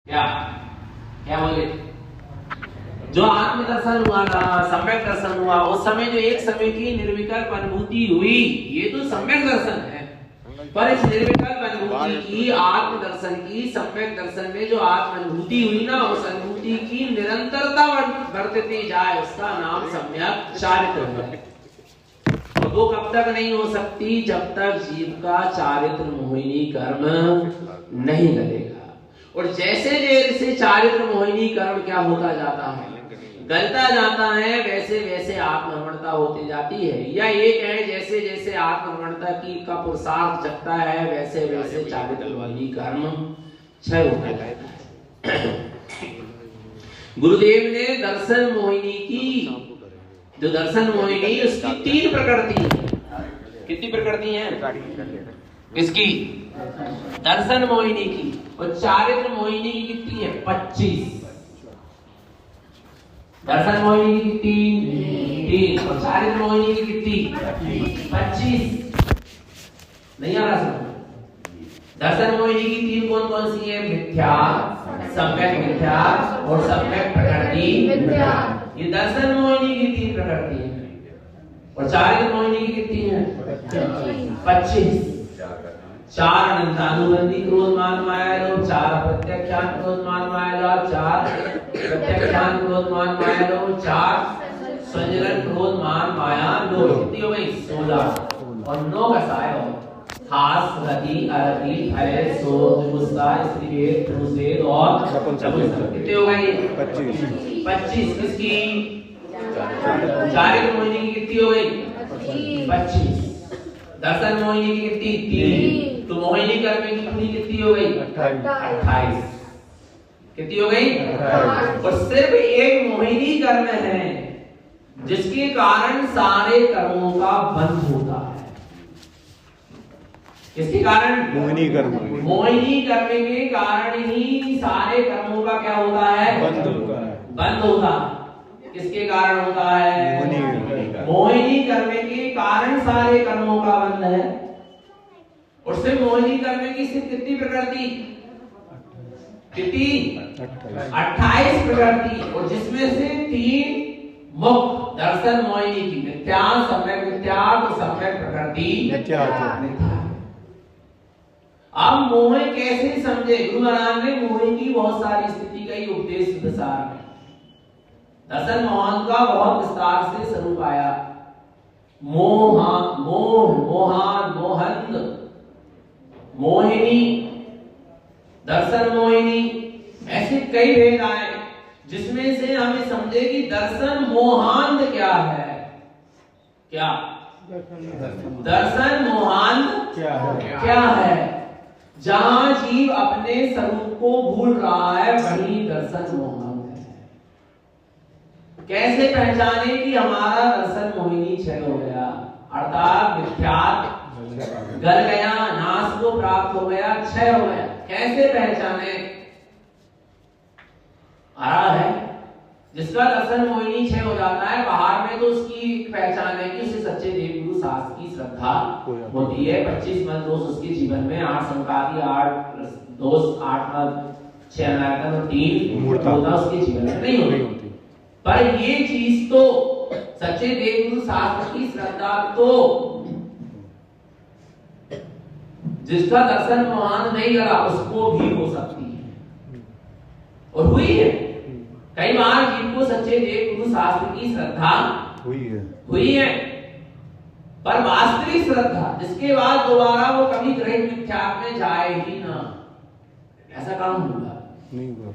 क्या क्या बोले? जो आत्म दर्शन हुआ ना, सम्यक दर्शन हुआ, उस समय जो एक समय की निर्विकल्प अनुभूति हुई, ये तो सम्यक दर्शन है। पर इस निर्विकल्प अनुभूति की, आत्म दर्शन की, सम्यक दर्शन में जो आत्म अनुभूति हुई ना, उस अनुभूति की निरंतरता बढ़ती जाए, उसका नाम सम्यक चारित्र है। और वो कब तक नहीं हो सकती? जब तक जीव का चारित्र मोहिनी कर्म नहीं लगेगा। और जैसे जैसे चारित्र मोहिनी कर्म क्या होता जाता है, गलता जाता है, वैसे वैसे आत्मरमणता होती जाती है। या ये कहे जैसे जैसे आत्मरमणता की का पुरुषार्थ जगता है, वैसे वैसे चारित्र मोहिनी कर्म क्षय होता जाता है। गुरुदेव ने दर्शन मोहिनी की, जो दर्शन मोहिनी, उसकी 3 प्रकृति है। कितनी प्रकृति है? किसकी? दर्शन मोहिनी की। और चारित्र मोहिनी की कितनी है? 25। दर्शन मोहिनी की कितनी? 3। और चारित्र मोहिनी की कितनी? 25। नहीं आ रहा समझ? दर्शन मोहिनी की 3 कौन कौन सी है? मिथ्या, सम्यक मिथ्या और सम्यक प्रकृति मिथ्या। ये दर्शन मोहिनी की 3 प्रकृति है। और चारित्र मोहिनी की कितनी है? 25। 4 अनंतानुबंधी क्रोध मान माया लोभ, 4 प्रत्यक्षान क्रोध मान माया लोभ, 4 प्रत्यक्षान क्रोध मान माया लोभ, 4 संजलन क्रोध मान माया लोभ। कितनी हो गई? 16। और 9 कसाय हो, हास, रति, अरति, भय, शोक, गुस्सा, स्त्रीभेद, पुरुषभेद और चतुर्भेद। कितने हो गए? 25। किसकी? चारित्र मोहिनी की कितनी हो गई? 25। दर्शन मोहिनी की कितनी? 3। तो मोहिनी कर्म की कितनी कितनी हो गई? 28। कितनी हो गई? 28। और सिर्फ एक मोहिनी कर्म है जिसके कारण सारे कर्मों का बंध होता है। किसके कारण? मोहिनी कर्म। मोहिनी कर्म के कारण ही सारे कर्मों का क्या होता है? बंध होता है। बंद होता। किसके कारण होता है? मोहिनी कर्म के कारण सारे कर्मों का बंध है। और सिर्फ मोहिनी कर्म की सिर्फ कितनी प्रकृति? कितनी? 28 प्रकृति। और जिसमें से 3 मुख्य दर्शन मोहिनी की, मिथ्या, सम्यक मिथ्या और सम्यक प्रकृति मिथ्या। अब मोह कैसे समझे? गुरु महाराज ने मोह की बहुत सारी स्थिति का ही उपदेश विस्तार में, दर्शन मोहन का बहुत विस्तार से स्वरूप आया। मोहा, मोह, मोहान, मोहन, मोहिनी, दर्शन मोहिनी, ऐसे कई भेद आए जिसमें से हमें समझे कि दर्शन मोहांध क्या है। क्या दर्शन मोहांध क्या है? जहां जीव अपने स्वरूप को भूल रहा है, वही दर्शन मोहांध है। कैसे पहचाने कि हमारा दर्शन मोहिनी क्षय हो गया, अर्थात मिथ्यात्व गल गया, नाश को प्राप्त हो गया, क्षय हो गया? कैसे पहचाने? आ रहा है जिसका दर्शन मोहिनी क्षय हो जाता है, बाहर में तो उसकी पहचान है कि उसे सच्चे देवगुरु शास्त्र की श्रद्धा होती है। 25 मत दोष उसके जीवन में, 8 संकादी, 8 दोष, 8 मत, 6 अनागम और 3 मूर्ता उसके जीवन में नहीं होती। पर ये चीज तो सच्चे देवगुरु शास्त्र की श्रद्धा तो जिसका दर्शन मोहन नहीं करा उसको भी हो सकती है, और हुई है। कई बार जीव को सच्चे देवगुरु शास्त्र की श्रद्धा हुई है, पर वास्तविक श्रद्धा जिसके बाद दोबारा वो कभी ग्रहित मिथ्यात्व में जाए ही ना, ऐसा काम होगा नहीं हुआ।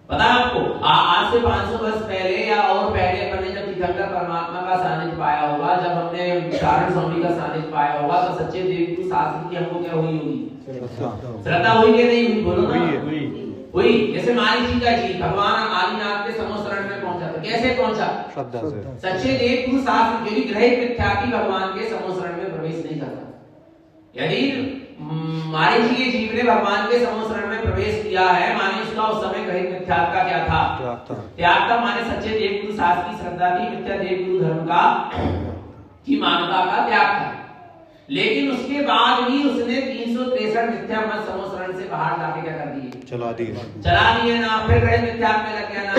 पता आपको आज से 500 वर्ष पहले या और पहले अपने जब तीर्थंकर परमात्मा का सानिध्य पाया होगा, जब हमने कारण स्वामी का सानिध्य पाया होगा, तो सच्चे देवगुरु शास्त्र की हमको क्या हुई होगी? श्रद्धा हुई कि नहीं हुई? बोलो ना। हुई। जैसे मारीची का जी भगवान आदिनाथ के समोसरण में पहुंचा था, कैसे पहुंचा? श्रद्धा से। सच्चे देवगुरु शास्त्र के भी ग्रहित मिथ्यात्व भगवान के समोसरण में प्रवेश नहीं करता। यदि मारीची के जीव ने भगवान के समोसरण में प्रवेश किया है, माने उसका उस समय ग्रहित मिथ्यात्व का क्या था? त्याग था। माने सच्चे देवगुरु शास्त्र की श्रद्धा थी, मिथ्या देवगुरु धर्म का की मान्यता का त्याग था। लेकिन उसके बाद भी उसने 363 मिथ्या मत समोसरण से बाहर जाके क्या कर दिए, चला दिए ना। फिर ग्रहित मिथ्यात्व में लग गया ना।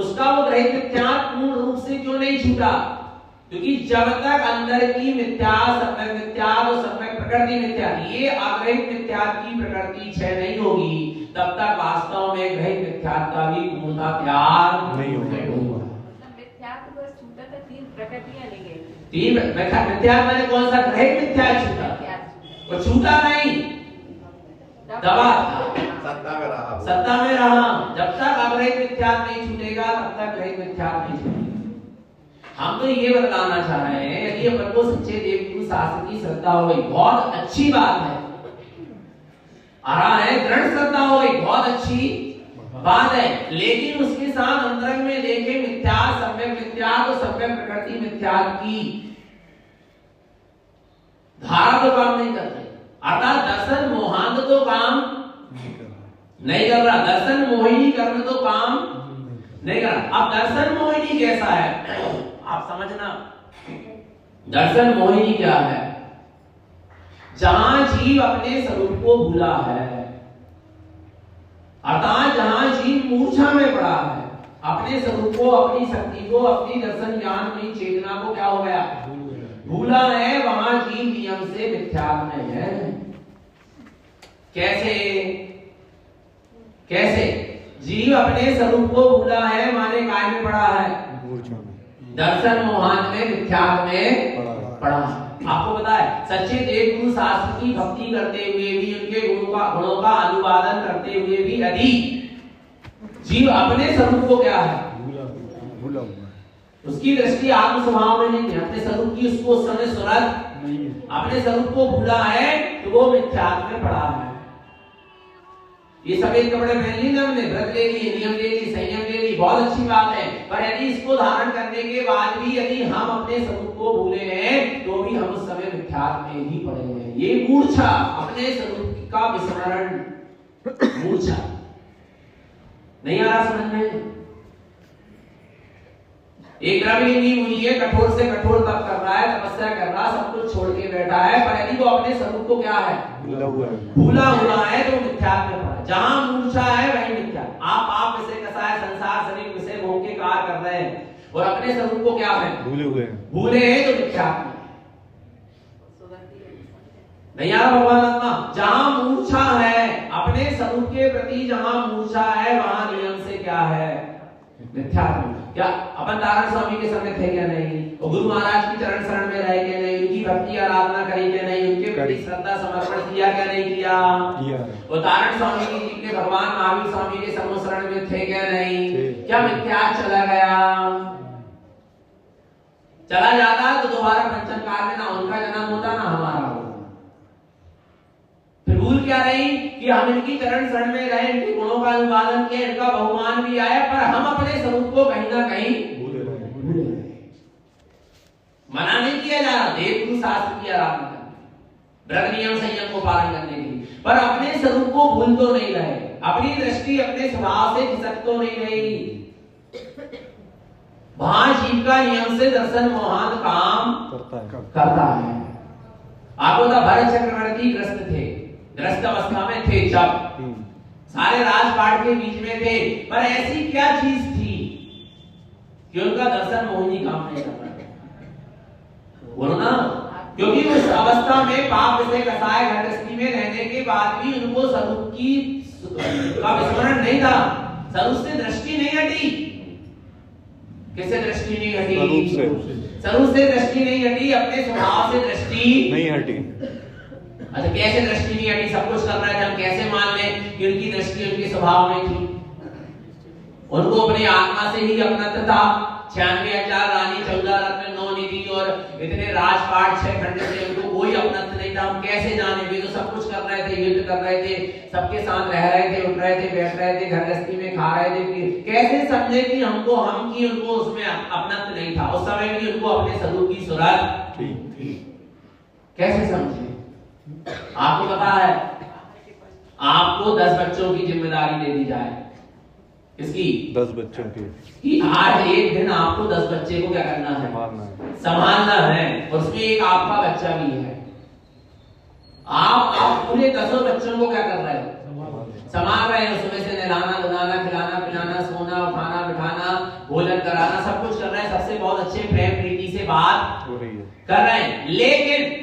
उसका वो ग्रहित मिथ्यात्व पूर्ण रूप से क्यों नहीं छूटा? क्योंकि जब तक अंदर की मिथ्या, सम्यक मिथ्या और सम्यक प्रकृति मिथ्या, ये अग्रहित मिथ्यात्व की प्रकृति क्षय नहीं होगी, तब तक वास्तव में ग्रहित मिथ्यात्व का भी पूर्णता त्याग नहीं होगा। मिथ्यात्व बस छूटा था, तीन प्रकृतियां नहीं गई। तीन मिथ्यात्व मैंने कौन सा ग्रहित मिथ्या छूटा? वो छूटा नहीं, दबा था, सत्ता में रहा। जब तक अग्रहित मिथ्यात्व नहीं छूटेगा तब तक ग्रहित मिथ्यात्व नहीं छूटेगा। हम तो ये बतलाना चाह रहे हैं, यदि अपन को सच्चे देवगुरु शास्त्र की श्रद्धा हो गई, बहुत अच्छी बात है। दृढ़ श्रद्धा हो गई, बहुत अच्छी बात है। लेकिन उसके साथ अंतरंग में देखे मिथ्या, सम्यक मिथ्या तो सम्यक प्रकृति मिथ्या की धारा तो काम नहीं कर रही। अर्थात दर्शन मोहांत तो काम नहीं कर रहा, दर्शन मोहिनी कर्म तो काम नहीं कर रहा। अब दर्शन मोहिनी कैसा है आप समझना। दर्शन मोहिनी क्या है? जहां जीव अपने स्वरूप को भूला है, अर्थात जहां जीव मूर्छा में पड़ा है, अपने स्वरूप को, अपनी शक्ति को, अपनी दर्शन ज्ञान की चेतना को क्या हो गया, भूला है, वहां जीव नियम से मिथ्यात्व में है। कैसे? कैसे? जीव अपने स्वरूप को भूला है, माने काय में पड़ा है, दर्शन मोहान में, मिथ्यात्व में पड़ा। आपको पता है सच्चे देवगुरु शास्त्र की भक्ति करते हुए भी, उनके गुणों का अनुवादन करते हुए भी यदि जीव अपने स्वरूप को क्या है, भूला हुआ, उसकी दृष्टि आत्म स्वभाव में नहीं है, अपने स्वरूप की उसको उस समय सुरत नहीं है, अपने स्वरूप को भूला है, तो वो मिथ्यात्व में पड़ा है। ये सफेद कपड़े पहन ली ना हमने, व्रत ले लिए, नियम ले ली, संयम ले ली, बहुत अच्छी बात है। पर यदि इसको धारण करने के बाद भी यदि हम अपने स्वरूप को भूले हैं, तो भी हम उस समय मिथ्यात्व में ही पड़े हैं। ये मूर्छा, अपने स्वरूप का विस्मरण, मूर्छा। नहीं आ रहा समझ में? एक द्रव्यलिंगी मुनि है, कठोर से कठोर तप कर रहा है, तपस्या कर रहा, सब कुछ छोड़ के बैठा है, पर यदि वो अपने स्वरूप को क्या है, भूला हुआ है, तो मिथ्यात्व में पड़ा। जहां मूर्छा है वहीं मिथ्या। आप विषय कसाय, संसार शरीर विषय भोग के कार्य कर रहे हैं और अपने स्वरूप को क्या है, भूले हैं, तो मिथ्यात्व में नहीं आ रहा भगवान आत्मा। जहां मूर्छा है, अपने स्वरूप के प्रति जहां मूर्छा है, वहां नियम से क्या है, मिथ्यात्व। क्या अपन नारायण स्वामी के समय थे क्या नहीं, और गुरु महाराज की चरण शरण में रहे क्या नहीं, उनकी भक्ति आराधना करी क्या नहीं, उनके प्रति श्रद्धा समर्पण किया क्या नहीं किया, और नारायण स्वामी जी के भगवान महावीर स्वामी के समूह शरण में थे क्या नहीं, क्या मिथ्या चला गया? चला जाता तो दोबारा पंचम काल में ना उनका जन्म होता ना हमारा होता। फिर भूल क्या रही कि हम इनकी चरण शरण में रहे, इनके गुणों का अनुवादन किया, इनका बहुमान भी आया, पर हम अपने स्वरूप को कहीं ना कहीं भूल रहे। मना नहीं किया जा रहा देवगुरु शास्त्र की आराधना करने, व्रत नियम संयम को पालन करने के लिए, पर अपने स्वरूप को भूल तो नहीं रहे, अपनी दृष्टि अपने स्वभाव से खिसक तो नहीं रही। वहां जीव का नियम से दर्शन मोहान काम करता है। आपको तो भरत चक्रवर्ती ग्रस्त थे, ग्रस्त अवस्था में थे, जब सारे राजपाट के बीच में थे, पर ऐसी क्या चीज थी कि उनका दर्शन मोहिनी काम नहीं कर रहा? बोलो ना, क्योंकि उस अवस्था में पाप विषय कसाय घटस्थी में रहने के बाद भी उनको स्वरूप की का विस्मरण नहीं था, स्वरूप से दृष्टि नहीं हटी। किससे दृष्टि नहीं हटी? स्वरूप से दृष्टि नहीं हटी, अपने स्वभाव से दृष्टि नहीं हटी। अच्छा, कैसे दृष्टि नहीं हटी? सब कुछ कर रहे थे, हम कैसे मान लें कि उनकी दृष्टि उनके स्वभाव में थी? उनको अपनी आत्मा से ही अपनत्व था। 96,000 रानी, 14 रत्न, 9 निधि और इतने राजपाट 6 खंड से उनको कोई अपनत्व नहीं था। हम कैसे जाने? वे तो सब कुछ कर रहे थे, युद्ध कर रहे थे, सबके साथ रह रहे थे, उठ रहे थे, बैठ रहे थे, घर गृहस्थी में खा रहे थे। कैसे समझे कि हमको हम की उनको उसमें अपनत्व नहीं था? उस समय भी उनको अपने स्वरूप की सुरत थी। कैसे समझे? आपको पता है, आपको 10 बच्चों की जिम्मेदारी दे दी जाए, किसकी? 10 बच्चों की, कि आज एक दिन आपको 10 बच्चे को क्या करना है? संभालना है, और उसमें एक आपका बच्चा भी है। आप पूरे 10 बच्चों को क्या कर रहे हो? संभाल रहे हो। सुबह से नहलाना धुलाना खिलाना पिलाना सोना उठाना बिठाना भोजन कराना सब कुछ कर रहे हैं। सबसे बहुत अच्छे प्रेम प्रीति से बात हो रही है, कर रहे हैं। लेकिन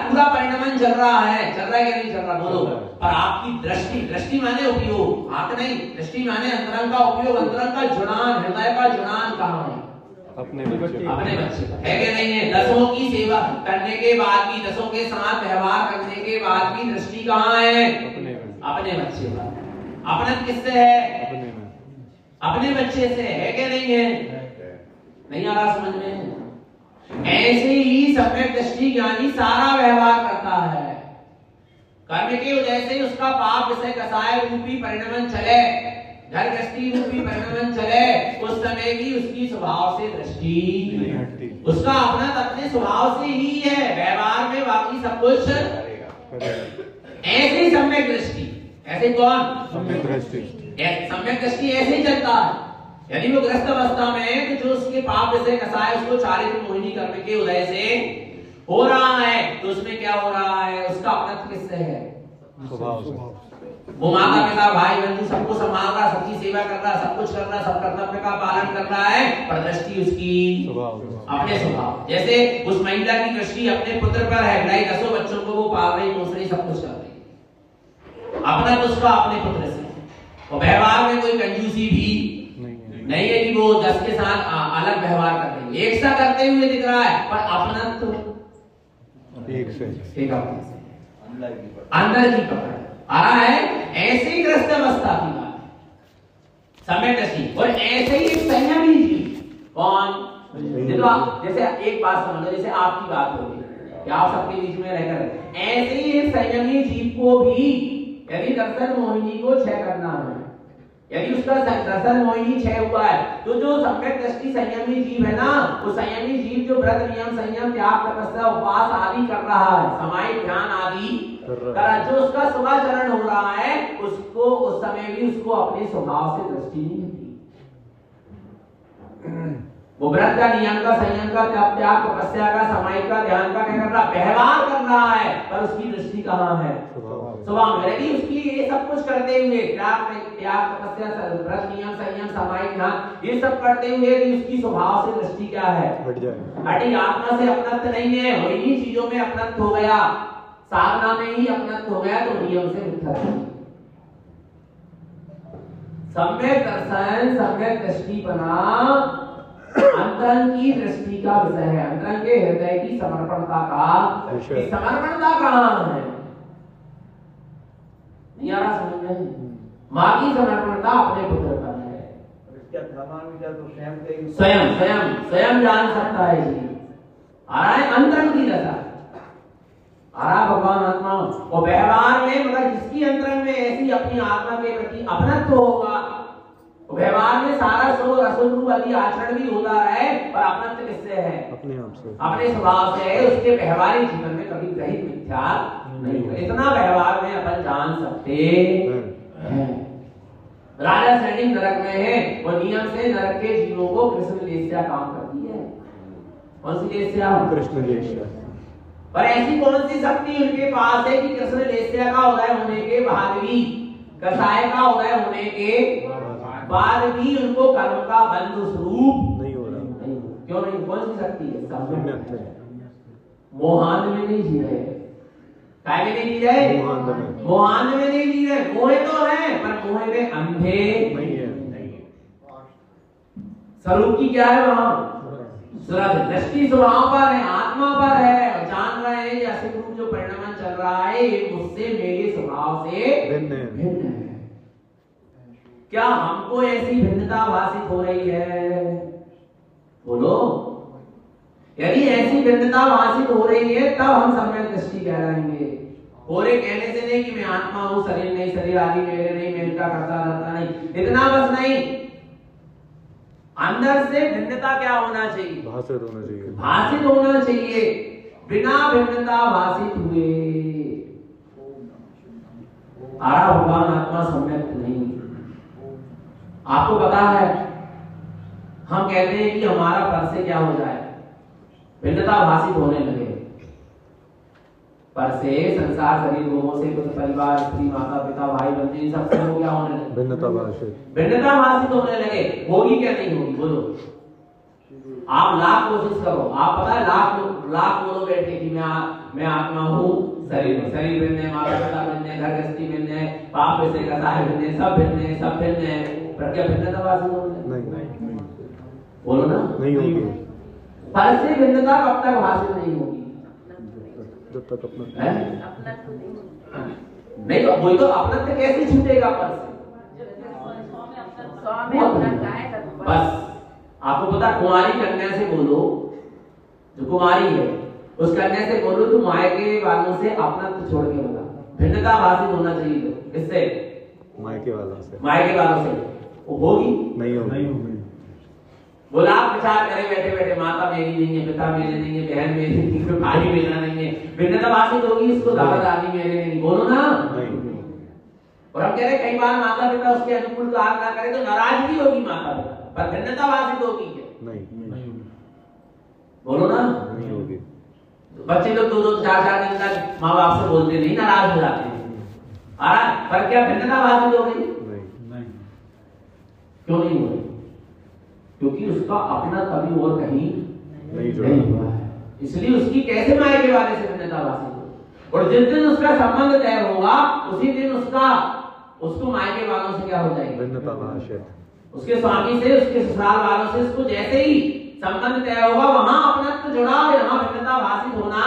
पूरा परिणमन चल रहा है क्या नहीं चल रहा? बोलो। पर आपकी दृष्टि, दृष्टि माने उपयोग, आंख नहीं, दृष्टि माने अंतरंग का उपयोग, अंतरंग का जुड़ान, हृदय का जुड़ान कहाँ है? अपने बच्चे है कि नहीं है? 10 की सेवा करने के बाद भी, 10 के साथ व्यवहार करने के बाद भी दृष्टि कहाँ है? अपने बच्चे पर। अपना किससे है? अपने बच्चे से है कि नहीं है? नहीं आ रहा समझ में? ऐसे ही सम्यक दृष्टि ज्ञानी सारा व्यवहार करता है। कर्म के उदय से उसका पाप विषय कसाय रूपी परिणमन चले, घर गृहस्थी रूपी परिणमन चले, उस समय की उसकी स्वभाव से दृष्टि उसका अपना अपने स्वभाव से ही है। व्यवहार में बाकी सब कुछ ऐसी सम्यक दृष्टि। ऐसे कौन? सम्यक दृष्टि। सम्यक दृष्टि ऐसे ही चलता है। यदि वो ग्रस्त अवस्था में है तो जो उसके पाप विषय कसाय उसको चारित्र मोहिनी कर्म के उदय से हो रहा है, तो उसमें क्या हो रहा है? उसका अपना किससे है? स्वभाव। वो माता पिता भाई बंधु सबको संभाल रहा, सबकी सेवा कर रहा, सब कुछ कर रहा, सब कर्तव्य का पालन कर रहा है, पर दृष्टि उसकी अपने स्वभाव। जैसे उस महिला की दृष्टि अपने पुत्र पर है, भाई 10 बच्चों को वो पाल रही, पोस रही, सब कुछ कर रही, अपना तो उसका अपने पुत्र से। और व्यवहार में कोई कंजूसी भी नहीं है कि वो 10 के साथ अलग व्यवहार कर रही है, एक सा करते हुए दिख रहा है, पर अपना तो एक से एक अंदर की पकड़ आ रहा है। ऐसे ही ग्रस्त अवस्था की बात समय दृष्टि। और ऐसे ही एक संयमी जीव कौन? जैसे एक बात समझ लो, जैसे आपकी बात हो रही कि आप सबके बीच में रहकर, ऐसे ही एक संयमी जीव को भी यदि दर्शन मोहिनी को क्षय करना है, यदि उसका दर्शन मोहिनी क्षय हुआ है, तो जो सम्यक दृष्टि संयमी जीव है ना, वो संयमी जीव जो व्रत नियम संयम त्याग तपस्या उपवास आदि कर रहा है, समाहित ध्यान आदि कर रहा है, जो उसका शुभाचरण हो रहा है, उसको उस समय भी उसको अपने स्वभाव से दृष्टि नहीं होती। वो व्रत का नियम का संयम का त्याग तपस्या का समाहित का ध्यान का क्या कर रहा? व्यवहार कर रहा है, पर उसकी दृष्टि कहाँ है? स्वभाव में। यदि उसकी ये सब कुछ करते हुए त्याग तपस्या व्रत नियम संयम समाहित ध्यान ये सब करते हुए यदि उसकी स्वभाव से दृष्टि क्या है? हट जाए। हटी, आत्मा से अपनत्व नहीं है, और इन्हीं चीजों में अपनत्व हो गया, साधना में ही अपनत्व हो गया, तो नियम से मिथ्या। सम्यक दर्शन सम्यक दृष्टि बना अंतरंग की दृष्टि का विषय है, अंतरंग के हृदय की समर्पणता का। समर्पणता कहाँ है? नहीं आ रहा समझ में? माँ की समर्पणता अपने पुत्र पर है। तो स्वयं स्वयं स्वयं जान सकता है जी। आ रहा है अंतरंग की दशा, आ रहा भगवान आत्मा। और व्यवहार में मगर जिसकी अंतरंग में ऐसी अपनी आत्मा के प्रति अपनत्व होगा, व्यवहार में सारा शोर असुर आदि आचरण भी होता है, पर अपनत्व किससे है? अपने आप से, अपने स्वभाव से है। उसके व्यवहारिक जीवन में कभी ग्रहित मिथ्या नहीं होगा। इतना व्यवहार में अपन जान सकते हैं। राजा श्रेणी नरक में है, और नियम से नरक के जीवों को कृष्ण लेस्या काम करती है। कौन सी लेस्या? कृष्ण लेस्या। पर ऐसी कौन सी शक्ति उनके पास है कि कृष्ण लेस्या का उदय होने के बाद भी, कसाय का उदय होने के बाद भी उनको कर्म का बंधु स्वरूप नहीं हो रहा? नहीं। क्यों नहीं? कौन सी शक्ति है? मोहान में नहीं जी रहे। काय में नहीं जी रहे? मोहान में नहीं जी रहे। मोहे तो है, पर मोहे में अंधे नहीं है। स्वरूप की क्या है वहां? दृष्टि स्वभाव पर है, आत्मा पर है, और जान रहे हैं ये असित रूप जो परिणमन चल रहा है, ये मुझसे मेरे स्वभाव से भिन्न है। क्या हमको ऐसी भिन्नता भाषित हो रही है? बोलो। यदि ऐसी भिन्नता भाषित हो रही है, तब हम सम्यक दृष्टि कहलाएंगे। और एक कहने से नहीं कि मैं आत्मा हूं, शरीर नहीं, शरीर आदि मेरे नहीं, मैं इनका करता रहता नहीं, इतना बस नहीं। अंदर से भिन्नता क्या होना चाहिए? भाषित होना चाहिए। भाषित होना चाहिए। बिना भिन्नता भाषित हुए आरा भगवान आत्मा सम्यक नहीं। आपको पता है, हम कहते हैं कि हमारा पर से क्या हो जाए? भिन्नता भाषित होने लगे, पर से संसार शरीर भोगों से कुछ परिवार स्त्री माता पिता भाई बंधु सबसे वो क्या होने लगे? भिन्नता भाषित। भिन्नता भाषित होने लगे। होगी क्या नहीं होगी बोलो? आप लाख कोशिश करो, आप पता है लाख बोलो बैठ के कि मैं आत्मा हूँ, शरीर भिन्न है, माता पिता भिन्न है, घर गृहस्थी भिन्न है, पाप से कसाय भिन्न है, सब भिन्न है, पर क्या भिन्नता भाषित होने लगे? नहीं बोलो ना, नहीं होगी पर से भिन्नता कब तक भाषित नहीं होगी? जब तक अपना अपना तो नहीं तो वही तो अपना तो कैसे छूटेगा पर से? स्वामी अपना गाय का बस आपको पता, कुमारी कन्या से बोलो, जो कुमारी है उस कन्या से बोलो तू मायके वालों से अपना तो छोड़ के बता, भिन्नता भाषित होना चाहिए। तो इससे मायके वालों से वो होगी नहीं होगी। बोला आप विचार करें बैठे बैठे, माता मेरी नहीं है, पिता मेरे नहीं है, बहन मेरी नहीं है, भाई मेरा नहीं है, भिन्नता भाषित होगी। इसको दादा दादी मेरे नहीं, बोलो ना। और हम कह रहे कई बार माता पिता उसके अनुकूल कार्य ना करे तो नाराजगी होगी माता पिता, पर भिन्नता भाषित होगी क्या? नहीं बोलो ना, नहीं होगी। बच्चे लोग 2-2 4-4 दिन तक माँ बाप से बोलते नहीं, नाराज हो जाते हैं, पर क्या भिन्नता भाषित हो गई? नहीं। क्यों नहीं हो गई? क्योंकि उसका अपना कभी और कहीं नहीं हुआ है, इसलिए उसकी कैसे मायके वाले से भिन्नता भाषित हो। और जिस दिन उसका संबंध तय होगा उसी दिन उसको मायके वालों से क्या हो जाएगी? भिन्नता भाषित। उसके स्वामी से, उसके ससुराल वालों से उसको जैसे ही संबंध तय होगा वहां अपनत्व जुड़ा और यहाँ भिन्नता भाषित होना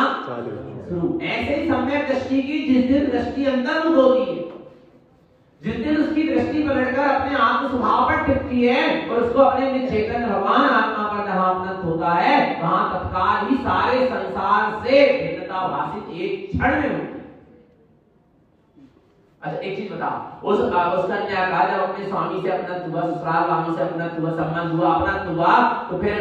शुरू। ऐसे ही सम्यक दृष्टि की जिस दिन दृष्टि अंतर्मुख होती है, जिस दिन उसकी दृष्टि पलटकर अपने आत्म स्वभाव पर टिकती है और उसको अपने निचेतन भगवान आत्मा पर जहां अपनत्व होता है वहां तत्काल ही सारे संसार से भिन्नता भाषित एक क्षण में होती है। अच्छा एक चीज बताओ, उस कन्या का जब अपने स्वामी से अपना हुआ, ससुराल वालों से अपना हुआ, संबंध हुआ, अपना हुआ, तो फिर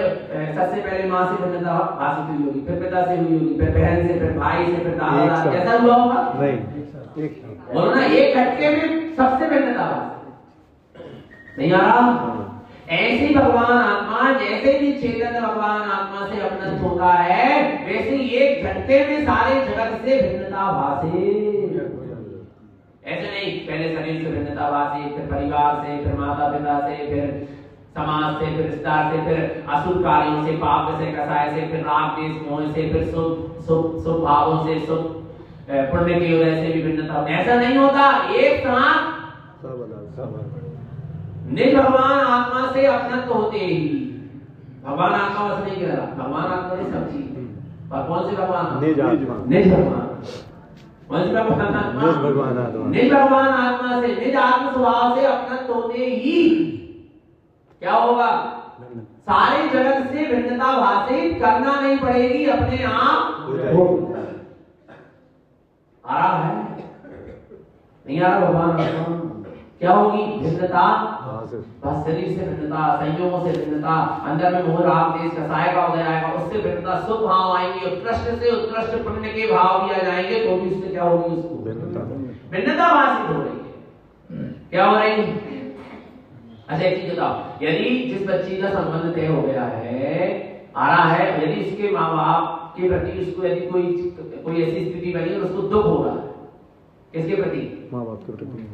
सबसे पहले माँ से भिन्नता भाषित हुई होगी, फिर पिता से हुई होगी, फिर बहन से, फिर भाई से, फिर दादा, कैसा हुआ होगा? नहीं, बोलो ना, एक झटके में सबसे भिन्नता भाषित नहीं आ रहा? ऐसे भगवान आत्मा जैसे भी चेतन भगवान आत्मा से अपनत्व होता है वैसे एक झटके में सारे जगत से भिन्नता भाषित। ऐसे नहीं पहले शरीर से भिन्नता भाषित, फिर परिवार से, फिर माता पिता से, फिर समाज से, फिर रिश्तेदार से, फिर असुर कार्यों से, पाप से, कसाय से, फिर राग द्वेष मोह से, फिर शुभ भावों से, शुभ पुण्य की वजह से भी भिन्नता। ऐसा नहीं होता, एक साथ निज भगवान आत्मा से अपनत्व होते ही, भगवान आत्मा बस नहीं कह रहा, भगवान आत्मा ने सब चीज, पर कौन से भगवान? निज भगवान, निज भगवान आत्मा से, निज आत्म स्वभाव से अपनत्व होते ही क्या होगा? सारे जगत से भिन्नता भाषित करना नहीं पड़ेगी, अपने आप हो आ रहा है, नहीं आ रहा? भगवान क्या होगी? भिन्नता, बस शरीर से भिन्नता, संयोगों से भिन्नता, अंदर में मोह राग द्वेष कसाय का उदय आएगा, उससे भिन्नता, शुभ भाव आएंगे, उत्कृष्ट से उत्कृष्ट पुण्य के भाव भी आ जाएंगे, तो भी उससे क्या होगी? उसको भिन्नता भाषित हो रही है। क्या हो रही है? अच्छा एक चीज बताओ, यदि जिस बच्ची का संबंध तय हो गया है, आ रहा है, यदि उसके माँ बाप के प्रति उसको यदि कोई ऐसी स्थिति बनी और उसको दुख हो रहा है, किसके प्रति? माँ बाप के प्रति।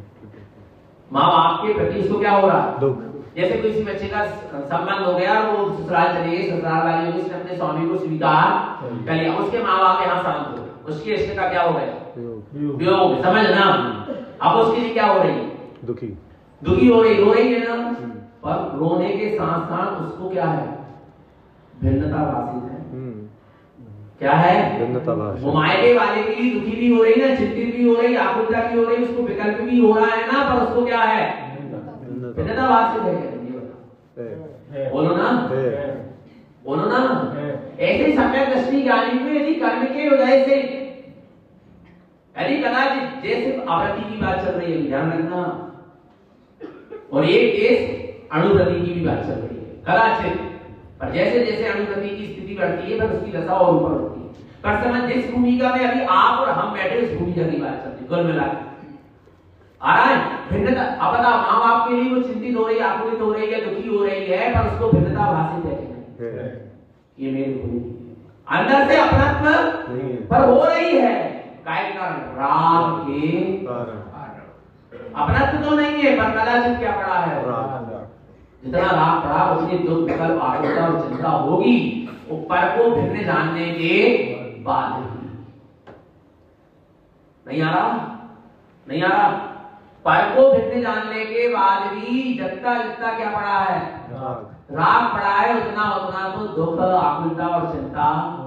माँ बाप के प्रति उसको क्या हो रहा है? दुख। जैसे किसी बच्चे का संबंध हो गया, वो ससुराल चले गए, ससुराल वाले लोग उसने अपने स्वामी को स्वीकार कर लिया, उसके माँ बाप यहाँ शांत हो गए, उसके रिश्ते का क्या हो गया? वियोग। समझना, अब उसके लिए क्या हो रही है? दुखी हो रही, रो रही है ना, पर रोने के साथ साथ उसको क्या है? भिन्नता भाषित है। क्या है? भिन्नता भाषित। वो मायके वाले के लिए दुखी भी हो रही है, चिंतित भी हो रही है, आकुलता भी हो रही है, उसको विकल्प भी हो रहा है ना, पर उसको क्या है? भिन्नता भाषित है। बोलो ना, बोलो ना। ऐसे सम्यक दृष्टि ज्ञानी को यदि कर्म के उदय से, यदि कदाचित जैसे आवृत्ति की बात चल रही है, ध्यान रखना, और एक केस अणुप्रति की भी बात चल रही है, कदाचित, पर जैसे जैसे अणुप्रति की स्थिति बढ़ती है पर उसकी दशा और ऊपर होती है। पर समझ, जिस भूमिका में अभी आप और हम बैठे उस भूमिका की बात चलती है, कुल मिलाकर आ रहा है भिन्नता। अब बता, माँ बाप के लिए वो चिंतित हो रही है, आकुलित हो रही है, दुखी हो रही है, पर उसको भिन्नता भाषित है। ये मेरे को अंदर से अपनत्व पर हो रही है, काय के कारण? राग के कारण। अपनत्व तो नहीं है, पर कदाचित क्या पड़ा है? राग। जितना राग पड़ा उतनी दुख विकल्प आकुलता और चिंता होगी, वो पर को भिन्न जानने के बाद। नहीं आ रहा? नहीं आ रहा? पर को भिन्न जानने के बाद भी जितना जितना क्या पड़ा है? राग पड़ा है, उतना उतना तो दुख आकुलता और चिंता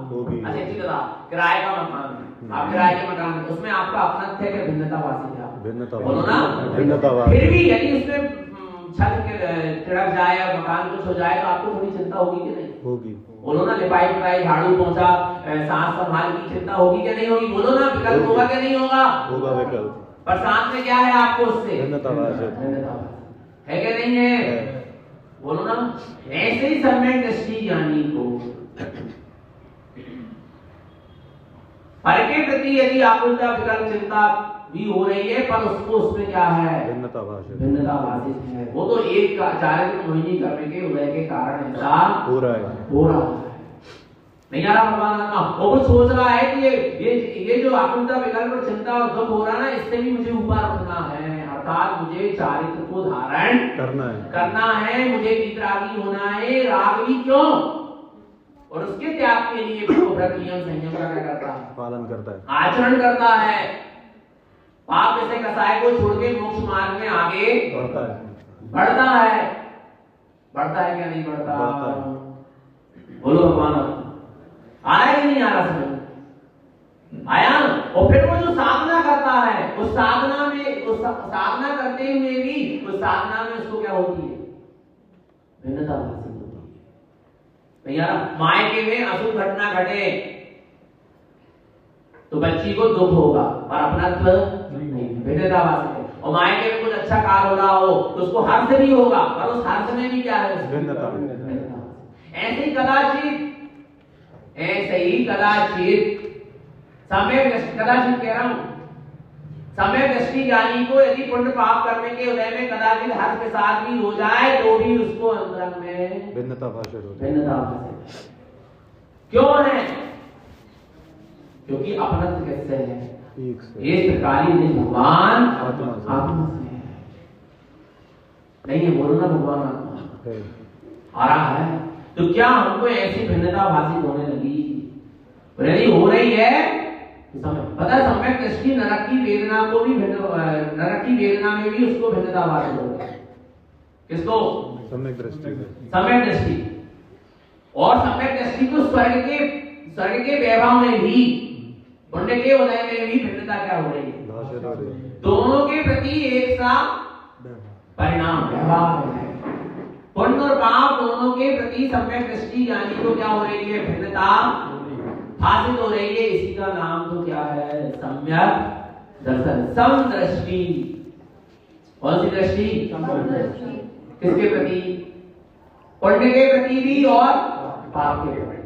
होगी। अच्छा ठीक है, किराए का मकान, आप किराए के मकान में, उसमें आपका अपनत्व है कि भिन्नतावासी है? भिन्नता। बोलो ना, भिन्नतावासी। फिर भी यदि उसमें छत तिड़क जाए या मकान कुछ हो जाए तो आपको थोड़ी चिंता होगी कि नहीं? होगी। बोलो ना, लिपाई पुताई झाड़ू पोंछा सांस संभाल की चिंता होगी कि नहीं होगी? बोलो ना, विकल्प होगा कि नहीं होगा? होगा विकल्प। पर साथ में क्या है आपको उससे? भिन्नतावासी है कि नहीं है? बोलो ना। ऐसे ही सम्यक दृष्टि ज्ञानी को पर के प्रति यदि आकुलता विकल्प चिंता भी हो रही है, पर उसको उसमें क्या है? भिन्नतावासी है। वो तो एक चारित्र मोहिनी करने के उदय के कारण ऐसा हो रहा है। नहीं आ रहा भगवान आत्मा? वो कुछ सोच रहा है कि ये जो आकुलता विकल्प और चिंता और दुख हो रहा है ना, इससे भी मुझे ऊपर उठना है, अर्थात मुझे चारित्र को धारण करना है, मुझे वितरागी होना है। राग भी क्यों? और उसके त्याग के लिए वो व्रत नियम संयम का क्या करता है? पालन करता है, आचरण करता है। पाप जैसे कसाय को छोड़ के मोक्ष मार्ग में आगे बढ़ता है। बढ़ता है क्या नहीं बढ़ता? बोलो भगवान, आ रहा है कि नहीं आ रहा समझ? आया। और फिर वो जो साधना करता है, उस साधना में, उस साधना करते हुए भी उस साधना में उसको क्या होती है? भिन्नता हासिल होती है। नहीं आ रहा? मायके में अशुभ घटना घटे तो बच्ची को दुख होगा, और अपनत्व नहीं, भिन्नता हासिल है। और मायके में कुछ अच्छा कार्य हो रहा हो तो उसको हर्ष भी होगा, पर उस हर्ष में भी क्या है? भिन्नता। ऐसे ही कदाचित कदाचित कह रहा हूं, समय दृष्टि ज्ञानी को यदि पुण्य पाप करने के उदय में कदाचित हर्ष के साथ भी हो जाए तो भी उसको अंतरंग में भिन्नता भाषा। क्यों है? क्योंकि अपनत्व कैसे है? ये त्रिकाली निज भगवान आत्मा से है। नहीं है? बोलो ना, भगवान आत्मा आ रहा है। तो क्या हमको ऐसी भिन्नता भाषित होने लगी? यदि हो रही है तो पता है, सम्यक दृष्टि नरक की वेदना को भी नरक की वेदना में भी उसको भिन्नता भाषित होगा। किसको? सम्यक दृष्टि। और सम्यक दृष्टि को स्वर्ग के वैभव में भी, पुण्य के उदय में भी भिन्नता क्या हो रही है? दोनों के प्रति एक सा परिणाम व्यवहार है। पुण्य और पाप दोनों के प्रति सम्यक दृष्टि ज्ञानी को क्या हो रही है? भिन्नता हासिल हो रही है। इसी का नाम तो क्या है? सम्यक दर्शन, समदृष्टि। कौन सी दृष्टि? किसके प्रति? पुण्य के प्रति भी और पाप के प्रति।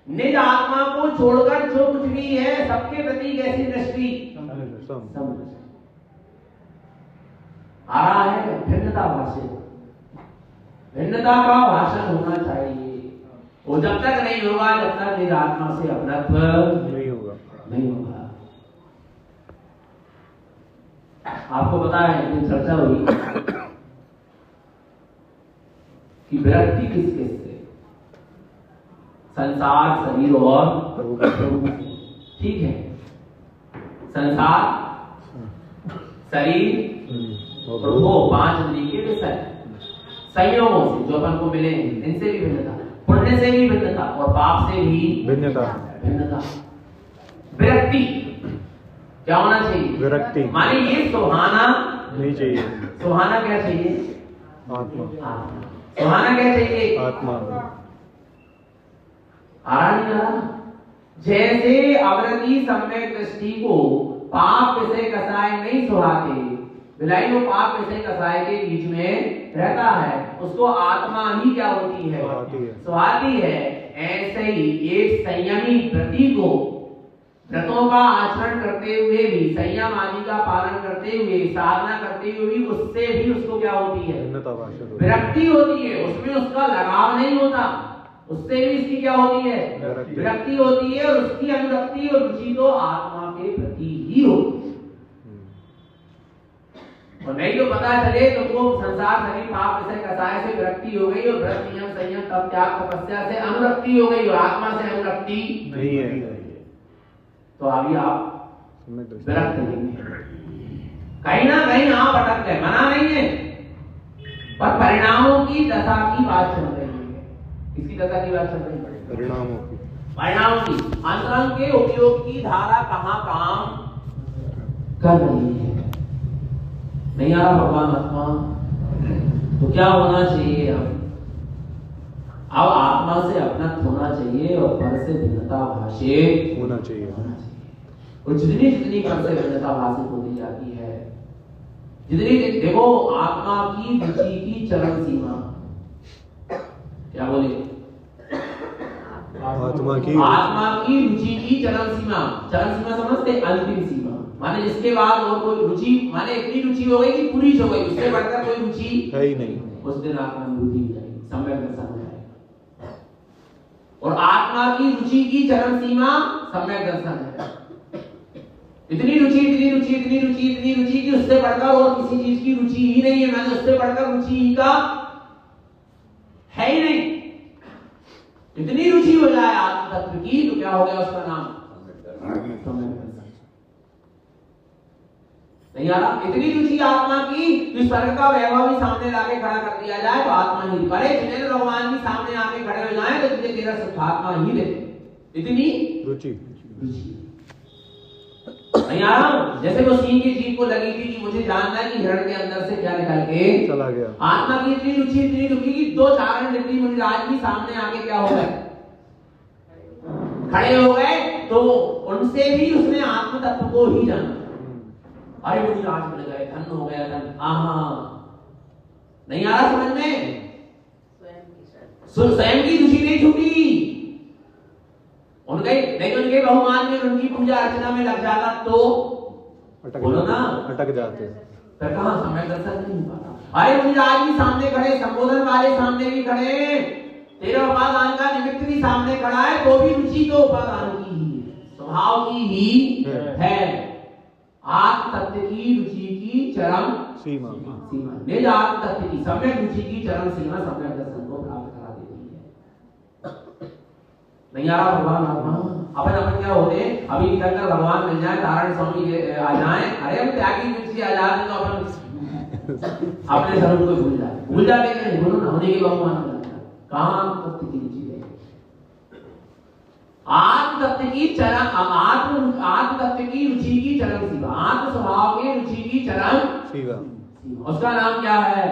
निज आत्मा को छोड़कर जो कुछ भी है सबके प्रति कैसी दृष्टि? आ रहा है भिन्नता भाषण। भिन्नता का भाषण होना चाहिए। वो जब तक नहीं होगा जब तक निज आत्मा से अपनत्व नहीं होगा। आपको पता है, एक दिन चर्चा हुई कि विरक्ति किस किस से? संसार, शरीर और ठीक है। संसार, शरीर और वो 5 इंद्रिय के विषय संयोगों से जो अपन को मिले, इनसे भी भिन्नता, पुण्य से भी भिन्नता और पाप से भी भिन्नता। विरक्ति क्या होना चाहिए? विरक्ति माने ये सुहाना नहीं चाहिए। सुहाना क्या चाहिए? आत्मा। सुहाना क्या चाहिए? आत्मा। जैसे अवरति सम्यक दृष्टि को पाप विषय कसाय नहीं सुहाते, बिलाई वो पाप विषय कसाय के बीच में रहता है, उसको आत्मा ही क्या होती है? सुहाती है। ऐसे ही एक संयमी व्रती को व्रतों का आचरण करते हुए भी, संयम आदि का पालन करते हुए, साधना करते हुए भी उससे भी उसको क्या होती है? विरक्ति होती है। उसमें उसका लगाव नहीं होता, उससे भी इसकी क्या होती है? विरक्ति होती है। और उसकी अनुरक्ति और रुचि तो आत्मा प्रीति होगी। और नहीं तो पता चले तो वो संसार शरीर पाप विषय कसाय से विरक्ति हो गई और व्रत नियम संयम तप त्याग तपस्या से अनुरक्ति हो गई और आत्मा से अनुरक्ति नहीं है। तो अभी आप विरक्त नहीं है, कहीं ना कहीं आप अटक गए, मना नहीं है, पर परिणामों की दशा की बात चल रही है। किसकी दशा की बात चल रही है? परिणामों की। परिणाम की। अंतरंग के उपयोग की धारा कहाँ काम कर रही है। नहीं आ रहा भगवान आत्मा, तो क्या होना चाहिए? अब आत्मा से अपनत्व होना चाहिए और पर से भिन्नता भाषित होना चाहिए। और जितनी जितनी पर से भिन्नता भाषित होती जाती है, जितनी देखो आत्मा की रुचि की चरम सीमा क्या बोले? आत्मा की रुचि की चरम सीमा समझते? अंतिम सीमा माने जिसके बाद और कोई रुचि, माने इतनी रुचि हो गई कि पूरी हो गई, उससे बढ़कर कोई रुचि है ही नहीं। उस दिन आत्मा बुद्धि हो जाएगी, सम्यक दर्शन हो जाएगा। और आत्मा की रुचि की चरम सीमा सम्यक दर्शन है। इतनी रुचि कि उससे बढ़कर और किसी चीज की रुचि ही नहीं है, माने उससे बढ़कर रुचि ही का है ही नहीं। इतनी रुचि हो जाए आत्म तत्व की तो क्या हो गया उसका नाम? नहीं आ रहा? इतनी रुचि आत्मा की कि स्वर्ग का वैभव भी सामने लाके खड़ा कर दिया जाए तो आत्मा ही करे, जिन्हें भगवान भी सामने आके खड़े हो जाए तो तुझे तेरा सुख आत्मा ही दे। इतनी रुचि नहीं आ रहा? जैसे वो सिंह की जीभ को लगी थी कि मुझे जानना है कि हिरण के अंदर से क्या निकल के चला गया। आत्मा की इतनी रुचि कि दो चारण डिप्टी मुनिराज भी सामने आके क्या हो गए? खड़े हो गए, तो उनसे भी उसने आत्म तत्व को ही जाना। अरे मुनिराज बन गए, धन हो गया, धन। आहा, नहीं आ रहा समझ में? स्वयं की रुचि नहीं छूटी उनके, नहीं उनके बहुमान में उनकी पूजा अर्चना में लग जाता तो बोलो ना, अटक जाते। फिर कहां समय दर्शन नहीं हो पाता। अरे मुनिराज भी सामने खड़े, संबोधन वाले सामने भी खड़े, तेरा उपादान का निमित्त भी सामने खड़ा है, तो भी रुचि तो उपादान की ही, स्वभाव की ही है। आत्म तत्व की रुचि की चरम सीमा निज आत्म तत्व की सम्यक रुचि की चरम सीमा सम्यक दर्शन को प्राप्त करा देती है। नहीं आ रहा भगवान आत्मा? अपन क्या होते हैं, अभी निकलकर भगवान मिल जाए, नारायण स्वामी आ जाए, अरे हम त्यागी रुचि आजाद है तो अपन अपने स्वरूप को भूल जाते हैं। बोलो ना, होने के भगवान कहां तत्व की रुचि है? आत्म तत्व की चरम, आत्म तत्व की रुचि की चरम सीमा, आत्म स्वभाव की रुचि की चरम सीमा, उसका नाम क्या है?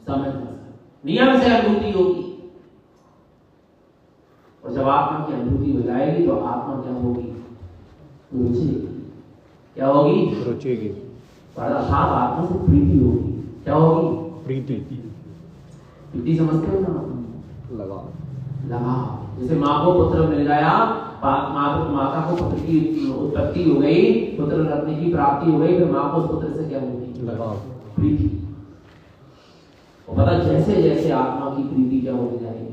समझ। नियम से अनुभूति होगी, और जब आत्मा की अनुभूति हो जाएगी तो आत्मा क्या होगी? रुचि। क्या होगी? रुचि की। अर्थात आत्मा से प्रीति होगी। क्या होगी? प्रीति समझते हो ना? लगा। जैसे माँ को पुत्र मिल गया, माता को पुत्र की उत्पत्ति हो गई, पुत्र रत्न की प्राप्ति हो गई, फिर माँ को उस पुत्र से क्या होगी? प्रीति। और पता जैसे जैसे आत्मा की प्रीति क्या होती जाएगी?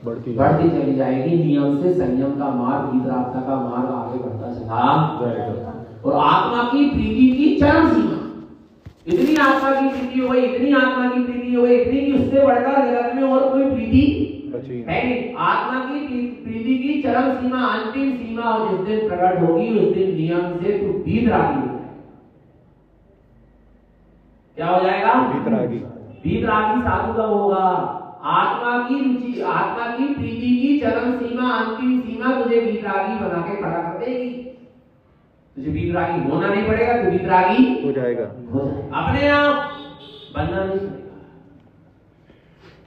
बढ़ती चली जाएगी। नियम से संयम का मार्ग, वितरागता का मार्ग आगे बढ़ता चला। और आत्मा की प्रीति की चरम सीमा, इतनी आत्मा की प्रीति हो गई, इतनी आत्मा की प्रीति हो गई, इतनी कि उससे बढ़कर जगत में और कोई प्रीति है नहीं। आत्मा की प्रीति की चरम सीमा, अंतिम सीमा, और जिस दिन प्रकट होगी उस दिन नियम से तू वीतरागी हो जाएगा। क्या हो जाएगा? वीतरागी साधु कब होगा? आत्मा की रुचि, आत्मा की प्रीति की चरम सीमा, अंतिम सीमा तुझे वीतरागी बना के खड़ा कर देगी। तुझे वीतरागी होना नहीं पड़ेगा, तू वीतरागी हो जाएगा। अपने आप बनना नहीं पड़ेगा।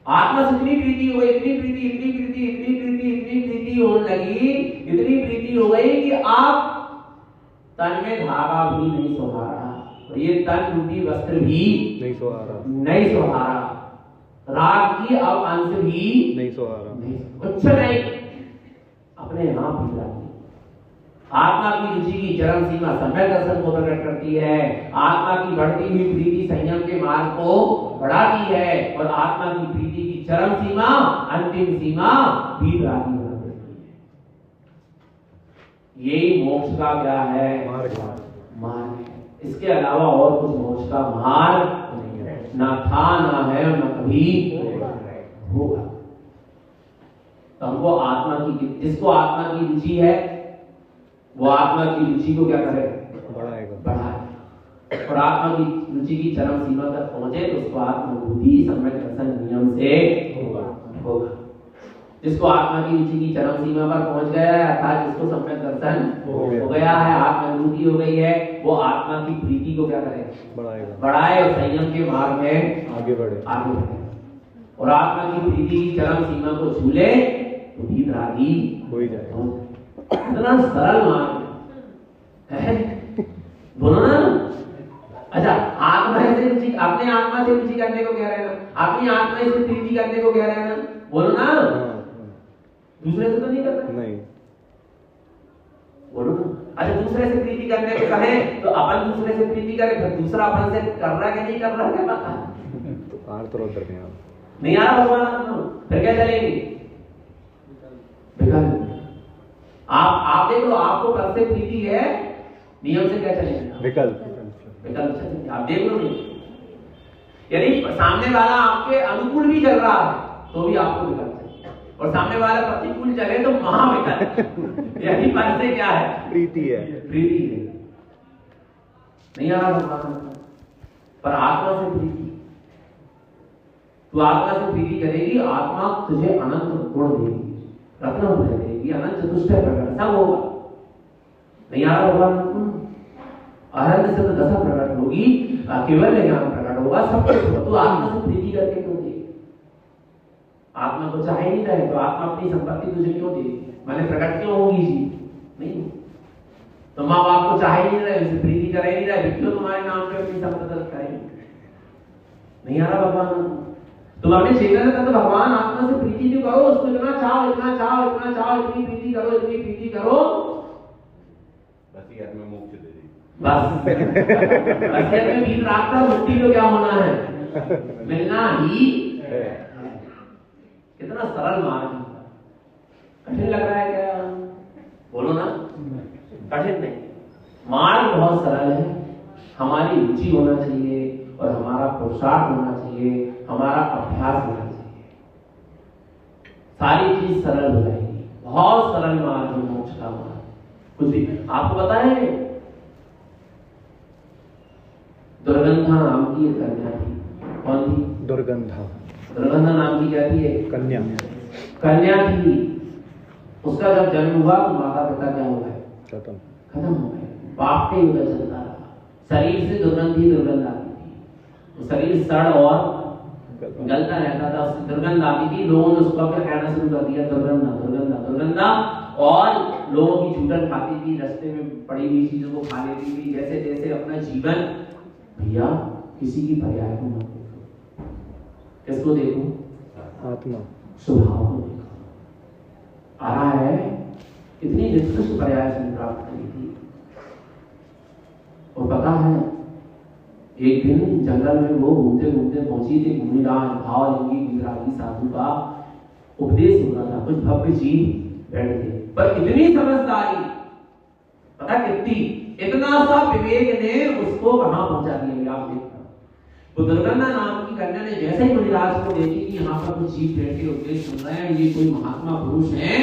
आत्मा से इतनी प्रीति हो गई, इतनी प्रीति होने लगी, इतनी प्रीति हो गई कि आप तन में धागा भी नहीं सुहारा, और ये तन रूपी वस्त्र भी नहीं सुहारा, राग की अब अंश भी नहीं सुहारा, कुछ नहीं, अपने आप ही रागी। आत्मा की रुचि की चरम सीमा सम्यक दर्शन को प्रकट करती है। आत्मा की बढ़ती हुई प्रीति संयम के मार्ग को बढ़ाती है, और आत्मा की प्रीति की चरम सीमा, अंतिम सीमा वीतरागी बना देती है। यही मोक्ष का क्या है? मार्ग। मार्ग है। इसके अलावा और कुछ मोक्ष का मार्ग नहीं है, ना था, ना है, और ना कभी होगा। तो हमको आत्मा की, जिसको आत्मा की रुचि है वो आत्मा की रुचि को क्या करे? बढ़ाए। और आत्मा की रुचि की चरम सीमा तक पहुंचे तो उसको आत्मानुभूति सम्यक दर्शन नियम से होगा। जिसको आत्मा की रुचि की चरम सीमा पर पहुंच गया है, अर्थात जिसको सम्यक दर्शन हो गया है, आत्मानुभूति हो गई है, वो आत्मा की प्रीति को क्या करे? बढ़ाए और संयम के मार्ग में आगे बढ़े। और आत्मा की प्रीति की चरम सीमा को छू ले तो भी रागी हो ही जाएगा। इतना सरल मार्ग है, बोलो ना। अच्छा, आत्मा से रुचि, अपने आत्मा से रुचि करने को कह रहे हैं ना, अपनी आत्मा से प्रीति करने को कह रहे हैं ना, बोलो ना। दूसरे से तो नहीं करना, नहीं, बोलो ना। अच्छा, दूसरे से प्रीति करने को कहे तो अपन दूसरे से प्रीति करें, फिर दूसरा अपन से कर रहा है कि नहीं कर रहा है, क्या पता तो नहीं आ रहा भगवान, फिर क्या चलेंगे? आप देख लो, आपको कर से प्रीति है, नियम से क्या चलेगा? विकल्प आप देख लो। नहीं, यदि सामने वाला आपके अनुकूल भी चल रहा है तो भी आपको विकल्प चाहिए, और सामने वाला प्रतिकूल चले तो महाविकल्प। यही पर से क्या है? प्रीति है। नहीं आ रहा भगवान, पर आत्मा से प्रीति, तू आत्मा से प्रीति करेगी, आत्मा तुझे अनंत गुण देगी, रत्न देगी, अनंत चतुष्टय प्रकट सब होगा। नहीं आ रहा भगवान, आनंद से तो दशा प्रकट होगी, केवल ज्ञान प्रकट होगा, सब कुछ होगा। तो आत्मा से प्रीति करके क्यों दे? आत्मा को चाहे नहीं रहे तो आत्मा अपनी संपत्ति तुझे क्यों दे? मैंने प्रकट क्यों होगी जी? नहीं, तो माँ बाप को चाहे नहीं रहे, उसे प्रीति करे नहीं रहे, क्यों तुम्हारे नाम पे अपनी संपत्ति करेंगे? नहीं आ रहा भगवान। तुम अपने चेतन तत्व भगवान आत्मा से प्रीति जो करो, उसको इतना चाहो, इतना चाहो, इतना चाहो, इतनी प्रीति करो, इतनी प्रीति करो, बस ये आत्मा मोक्ष दे देगी। बस में बीत रात का मुक्ति को क्या होना है? मिलना ही है। कितना सरल मार्ग, कठिन लग रहा है क्या? बोलो ना, कठिन नहीं, मार्ग बहुत सरल है। हमारी रुचि होना चाहिए और हमारा पुरुषार्थ होना चाहिए, हमारा अभ्यास होना चाहिए, सारी चीज सरल हो जाएगी। बहुत सरल मार्ग है मोक्ष का मार्ग। कुछ भी आपको पता है, दुर्गंधा नाम की एक कन्या थी। कौन थी? दुर्गंधा नाम की क्या थी? एक कन्या थी। उसका जब जन्म हुआ तो माता पिता क्या हो गए? खत्म हो गए। बाप का युद्ध चलता रहा, शरीर से दुर्गंध आती थी, शरीर सड़ और गलता रहता था, उससे दुर्गंध आती थी। लोगों ने उसको क्या कहना शुरू कर दिया? दुर्गंधा। और लोगों की चूटन खाती थी, रास्ते में पड़ी हुई चीजों को खा लेती थी। जैसे जैसे अपना जीवन, भैया किसी की पर्याय को मत देखो। किसको देखो? आत्मा, स्वभाव को देखो। आ रहा है, इतनी निष्कृष्ट पर्याय से प्राप्त करी थी। और पता है, एक दिन जंगल में वो घूमते घूमते पहुंची थी। भूमिदान भावलिंगी विरागी साधु का उपदेश हो रहा था। कुछ भव्य जीव बैठ गए, पर इतनी समझदारी, पता कितनी, इतना सा विवेक ने उसको कहां पहुंचा दिया? आप देखना, वो दुर्गंधा नाम की कन्या ने जैसे ही मुनिराज को देखी कि यहाँ पर कुछ जीव बैठ के उपदेश सुन रहे हैं, ये कोई महात्मा पुरुष है,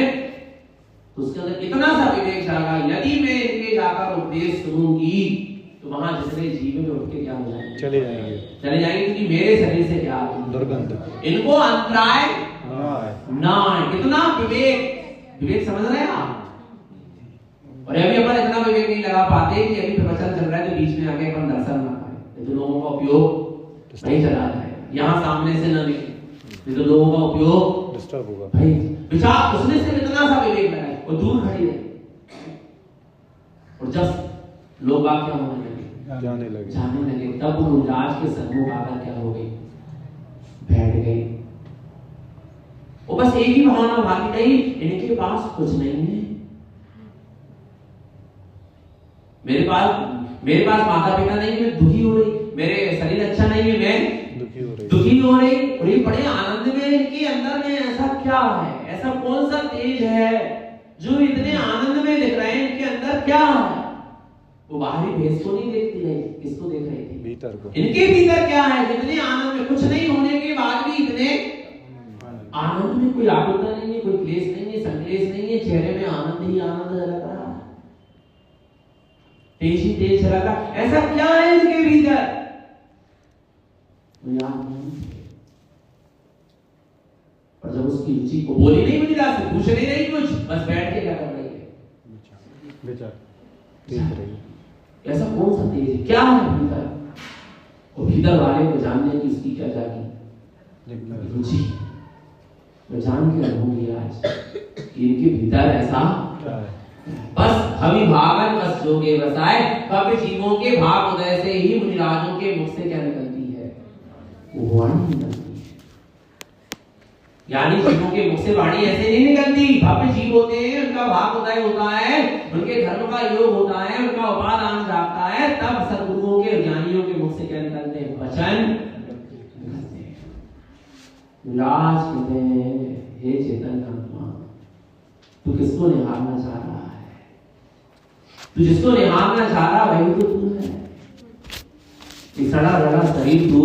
तो उसके अंदर इतना सा विवेक जागा, यदि मैं इनके जाकर उपदेश सुनूंगी तो वहां जितने जीव में उठ के क्या हो जाएंगे? चले जाएंगे, क्योंकि मेरे शरीर से क्या दुर्गंध, इनको अंतराय ना। कितना विवेक समझ रहे हैं आप? और अभी अपन इतना विवेक नहीं लगा पाते कि अभी प्रवचन चल रहा है तो बीच में आके अपन दर्शन ना पाए, तो लोगों का उपयोग नहीं चला जाए, यहाँ सामने से न दिखे, तो लोगों का उपयोग डिस्टर्ब होगा। भाई विचार उसने सिर्फ इतना सा विवेक लगाया, वो दूर खड़ी रही, और जब लोग क्या होने लगे? जाने लगे। तब वो मुनिराज के सम्मुख आकर क्या हो गई? बैठ गई। वो बस एक ही भावना भागी गई, इनके पास कुछ नहीं है। मेरे पास माता पिता नहीं है, मैं दुखी हो रही, मेरे शरीर अच्छा नहीं है, मैं दुखी हो रही। और ये बड़े आनंद में, इनके अंदर में ऐसा क्या है? ऐसा कौन सा तेज है जो इतने आनंद में दिख रहे हैं? इनके क्या है? वो बाहरी भेष को नहीं देखती रही, किसको देख रही थी? भीतर को। इनके भीतर क्या है? जितने आनंद में, कुछ नहीं होने के बाद भी इतने आनंद में, कोई आकुलता नहीं है, कोई क्लेश नहीं है, संक्लेश नहीं है, चेहरे में आनंद ही आनंद झलक रहा है, तेज ही तेज झलक रहा है। ऐसा क्या है इनके भीतर? और जब उसकी रुचि को बोली नहीं, मिली रात से पूछ नहीं रही कुछ, बस बैठ के क्या कर रही है? विचार देख रही है। ऐसा कौन सा तेज है? क्या है भीतर? और भीतर वाले को जानने की इसकी क्या जागी रुचि। मैं जान के रहूंगी आज कि इनके भीतर ऐसा क्या है? बस हवि भागन बस जोगे बसाए, कब जीवों के भाग उदय से ही मुनिराजों के मुख से क्या निकलती है? वो वाणी निकलती है। यानी जीवों के मुख से वाणी ऐसे नहीं निकलती। भव्य जीव होते हैं, उनका भाग उदय होता है, उनके धर्म का योग होता है, उनका उपादान जागता है, तब सद्गुरुओं के ज्ञानियों के मुख से क्या निकलते हैं? वचन निकलते हैं। विलास कहते हैं, हे चेतन आत्मा, तू किसको निहारना चाह रहा है? तू जिसको निहारना चाह रहा वही तो तू है। सड़ा रड़ा शरीर तू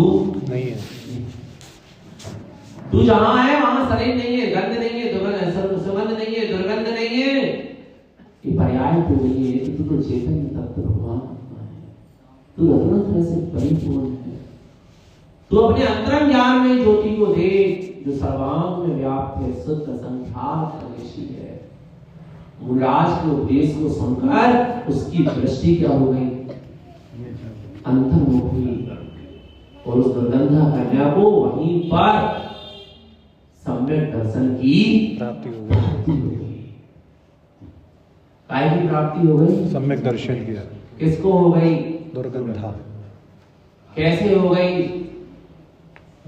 नहीं है। तू जहां है वहां शरीर नहीं है, गंध नहीं है, सुगंध नहीं है, दुर्गंध नहीं है, ये पर्याय तो नहीं है। तू तो चेतन तत्व भगवान है, तू रत्न से परिपूर्ण है। तू अपने अंतरंग ज्ञान में ज्योति को देख जो सर्वांग में व्याप्त है, शुद्ध संख्यात अनिशी है। मुनिराज के उपदेश को सुनकर उसकी दृष्टि क्या हो गई? अंतर्मुख हुई, और उस दुर्गंधा कन्या को वहीं पर सम्यक दर्शन की प्राप्ति हो गई। काय की प्राप्ति हो गई? सम्यक दर्शन किया। किसको हो गई? दुर्गंधा। कैसे हो गई?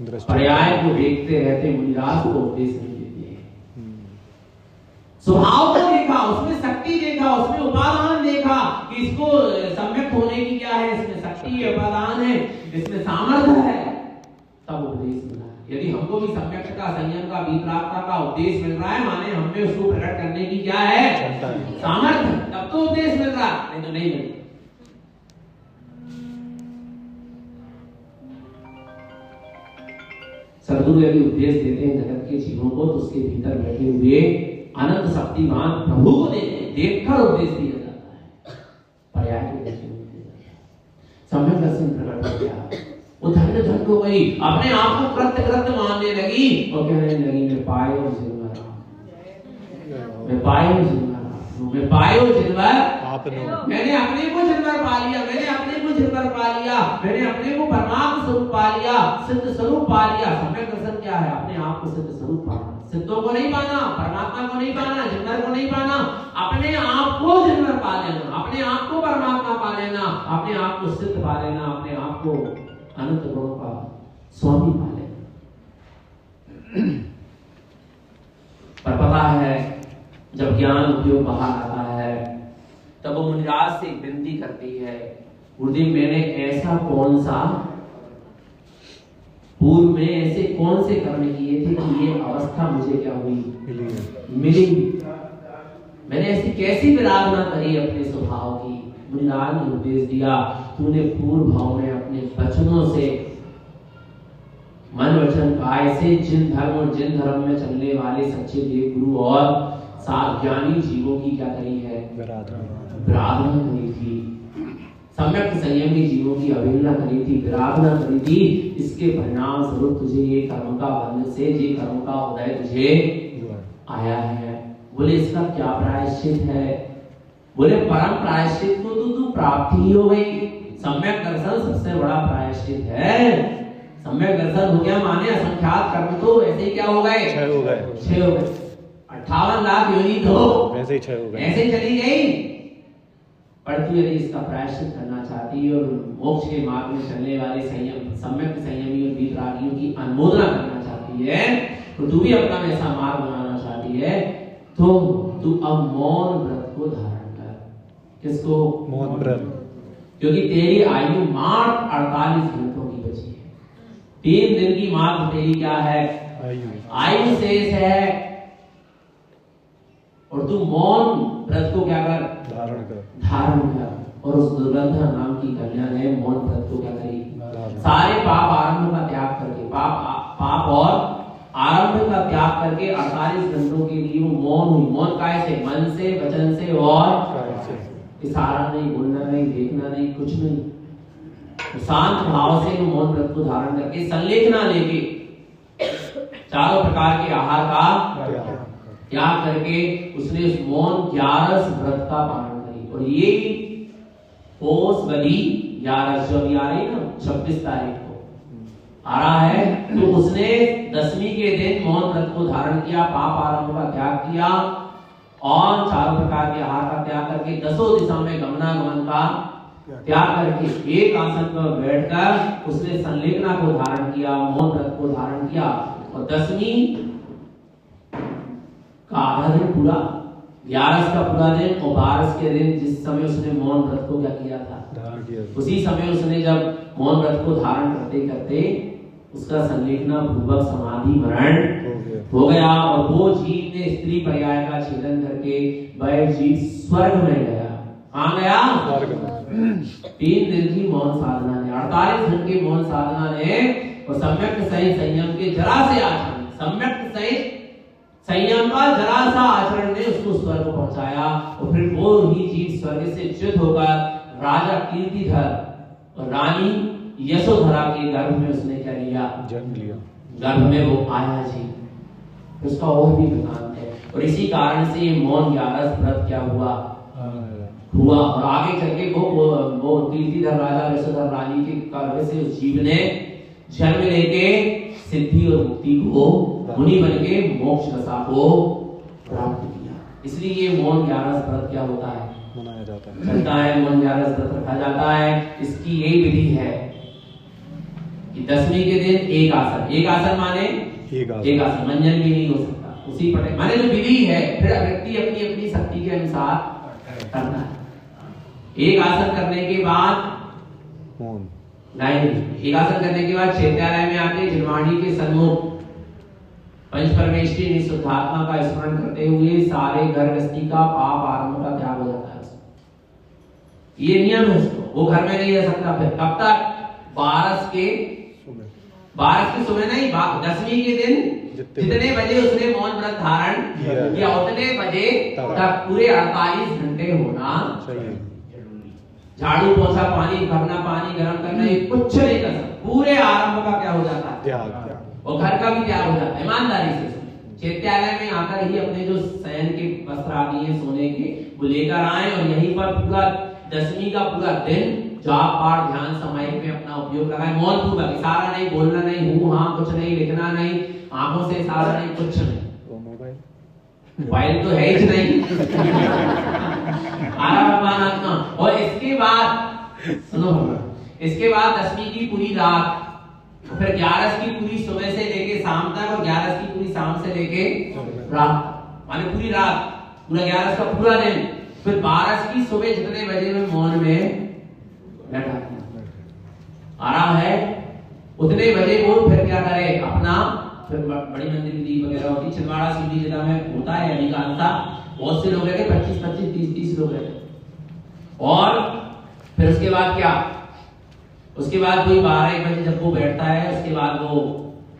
दृष्टि। पर्याय को देखते रहते मुनिराज को उपदेश नहीं देते। स्वभाव को देखा, उसमें शक्ति देखा, उसमें उपादान देखा कि इसको सम्यक होने की क्या है, इसमें शक्ति है, उपादान है, इसमें सामर्थ्य है, तब उपदेश मिला। यदि हमको भी सम्यकता, संयम का, वितरागता का उपदेश मिल रहा है, माने हमें उसको प्रकट करने की क्या है? सामर्थ्य, तब तो उपदेश मिल रहा, नहीं तो नहीं मिल। सद्गुरु यदि उपदेश देते हैं जगत के जीवों को, तो उसके भीतर बैठे हुए अनंत शक्तिमान प्रभु को देखकर उपदेश दिया जाता है। पर्याय को देखकर सम्यक दर्शन प्रकट हो गया, वो धन्य धन्य हो गई, अपने आप को कृत्य कृत्य मानने लगी और कहने लगी, मैं पायो जिनवर, मैं पायो जिनवर, मैं पायो जिनवर आपने, मैंने अपने को जिनवर पा लिया, मैंने अपने को जिनवर पा लिया, मैंने अपने को परमात्मा स्वरूप पा लिया, सिद्ध स्वरूप पा लिया। सम्यक दर्शन क्या है? अपने आप को सिद्ध स्वरूप पाना, सिद्धों को नहीं पाना, परमात्मा को नहीं पाना, जिनवर को नहीं पाना, अपने आप को जिनवर पा लेना, अपने आप को परमात्मा पा लेना, अपने आप को सिद्ध पा लेना, अपने आप को अनंत गुणों का स्वामी पा लेना। पर पता है जब ज्ञान उद्योग बाहर आता है, तब वो मुनिराज से एक विनती करती है, गुरुदेव मैंने ऐसा कौन सा पूर्व में ऐसे कौन से कर्म किए थे कि ये अवस्था मुझे क्या हुई? मिली। मैंने ऐसी कैसी विराधना करी अपने स्वभाव की? मुनिराज ने उपदेश दिया, तूने पूर्व भाव में अपने वचनों से, मन वचन काय से जिन धर्म और जिन धर्म में चलने वाले सच्चे देव गुरु और सात ज्ञानी जीवों की क्या करी है? विराधना करी थी। सम्यक संयमी जीवों की अवहेलना करी थी, विराधना करी थी। इसके परिणाम स्वरूप तुझे ये कर्म का बंध से, ये कर्म का उदय तुझे आया है। बोले इसका क्या प्रायश्चित है? बोले परम प्रायश्चित को तू प्राप्ति ही हो गई। सम्यक दर्शन सबसे बड़ा प्रायश्चित है। सम्यक दर्शन हो गया माने असंख्यात कर्म तो ऐसे ही क्या हो गए? 6 हो गए। 6 हो गए। 58 लाख योनि तो ऐसे ही 6 हो गए, ऐसे चली गई। पर तू यदि इसका प्रायश्चित करना चाहती है और मोक्ष के मार्ग में चलने वाले संयम, सम्यक संयमी और वितरागियों की अनुमोदना करना चाहती है, तो तू भी अपना ऐसा मार्ग बनाना चाहती है, तो तू अब मौन व्रत को धारण कर। किसको? मौन व्रत। क्योंकि तेरी आयु मात्र 48 घंटों की बची है। 3 दिन की मात्र तेरी क्या है? आयु शेष है। और तू मौन व्रत को क्या कर, धारण कर। और उस दुर्गंधा नाम की कन्या ने मौन व्रत को क्या करी, सारे पाप आरंभ का त्याग करके, पाप और आरंभ का त्याग करके 48 घंटों के लिए वो मौन हुई। मौन काय से, मन से, वचन से और इशारा नहीं, बोलना नहीं, देखना नहीं, कुछ नहीं। शांत भाव से मौन व्रत को धारण करके संलेखना लेके चारों प्रकार के आहार का त्याग करके उसने उस मौन 11 व्रत का पालन करी। और ये पोषवदी 11 जो अभी आ रही है ना 26 तारीख को आ रहा है, तो उसने 10वीं के दिन मौन व्रत को धारण किया, पाप आरंभ का त्याग किया और चारों प्रकार के आहार का त्याग करके 10 दिशा में गमनागमन का त्याग करके एक आसन पर बैठकर उसने संलेखना को धारण किया, मौन व्रत को धारण किया। और 10वीं का आधा दिन पूरा, 11 का पूरा दिन और 12 के दिन जिस समय उसने मौन व्रत को क्या किया था, उसी समय उसने जब मौन व्रत को धारण करते करते उसका संलेखना पूर्वक समाधि मरण हो गया। और वो जीव ने स्त्री पर्याय का छेदन करके वह जीव स्वर्ग में गया। कहाँ गया? 3 दिन की मौन साधना ने, 48 घंटे मौन साधना ने और सम्यक सहित संयम के जरा से आचरण, सम्यक सहित संयम का जरा सा आचरण ने उसको स्वर्ग पहुंचाया। और फिर वो ही जीव स्वर्ग से च्युत होकर राजा कीर्तिधर और रानी यशोधरा के गर्भ में उसने क्या लिया, जन्म लिया। गर्भ में वो आया जी, उसका और भी वृतांत है। और इसी कारण से ये मौन 11 व्रत क्या हुआ। और आगे चल के वो कीर्तिधर राजा यशोधरा रानी के गर्भ से उस जीव ने जन्म लेके सिद्धि और मुक्ति को, मुनि बन के मोक्ष दशा को प्राप्त किया। इसलिए ये मौन 11 व्रत क्या होता है, मनाया जाता है, चलता है। मौन 11 व्रत रखा जाता है। इसकी यही विधि है कि 10वीं के दिन एक आसन माने एक आसन, मंजन भी नहीं हो सकता, उसी पटे माने जो विधि है। फिर व्यक्ति अपनी अपनी शक्ति के अनुसार करना है। एक आसन करने के बाद नहीं, एक आसन करने के बाद चैत्यालय में आके जिनवाणी के सन्मुख पंच परमेष्ठी निशुद्धात्मा का स्मरण करते हुए सारे घर गृहस्थी का पाप आरंभ का त्याग हो जाता है। ये नियम है उसको, वो घर में नहीं रह सकता। फिर कब तक? 12 के सुबह नहीं, 10वीं के दिन जितने बजे उसने मौन व्रत धारण किया उतने बजे तक पूरे 48 घंटे होना चाहिए। झाड़ू पोछा, पानी भरना, पानी गर्म करना, ये कुछ नहीं कर सकता। पूरे आरंभ का क्या हो जाता है, और घर का भी त्याग हो जाता है ईमानदारी से। चैत्यालय में आकर ही अपने जो शयन के वस्त्र आदि है सोने के वो लेकर आए और यहीं पर पूरा 10वीं का पूरा दिन जाप पाठ ध्यान समय में अपना उपयोग लगाए। मौन पूर्वक, इशारा नहीं, बोलना नहीं, हूँ हाँ कुछ नहीं, लिखना नहीं, आंखों से इशारा नहीं, कुछ नहीं। मोबाइल तो है ही नहीं। भगवान आत्मा। और इसके बाद सुनो, इसके बाद 10वीं की पूरी रात, फिर 11 की पूरी सुबह से लेके शाम तक और 11 की पूरी शाम से लेके रात, माने पूरी रात, पूरा 11 का पूरा दिन। फिर 12 की सुबह जितने बजे में मौन में बैठा आ रहा है उतने बजे वो फिर क्या करे, अपना फिर बड़ी मंदिर की दीप वगैरह होती, छिंदवाड़ा सीधी जिला में होता है अधिकांशता। बहुत से लोग रहते, 25-25, 30-30 लोग रहते। और फिर उसके बाद क्या, उसके बाद कोई 12-1 बजे जब वो बैठता है, उसके बाद वो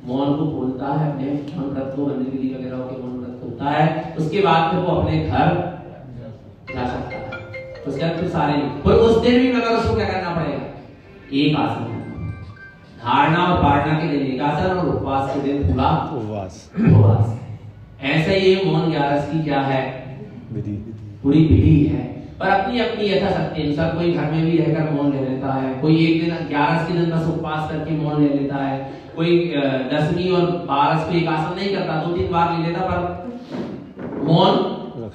मौन को खोलता है, अपने मौन व्रत को, मंदिर की दीप वगैरह के मौन व्रत खोलता है। उसके बाद फिर वो अपने घर जा सकता है। उसके बाद फिर सारे, पर उस दिन भी मगर उसको क्या करना पड़ेगा, एक आसन, धारणा और पारणा के दिन एक आसन और उपवास के दिन पूरा उपवास। ऐसे ये मौन 11 की क्या है विधि, पूरी विधि है। पर अपनी अपनी यथाशक्ति अनुसार कोई घर में भी रहकर मौन ले लेता है, कोई एक दिन 11 के दिन बस उपवास करके मौन ले लेता है, कोई 10वीं और 12 को एक आसन नहीं करता, 2-3 बार ले लेता पर मौन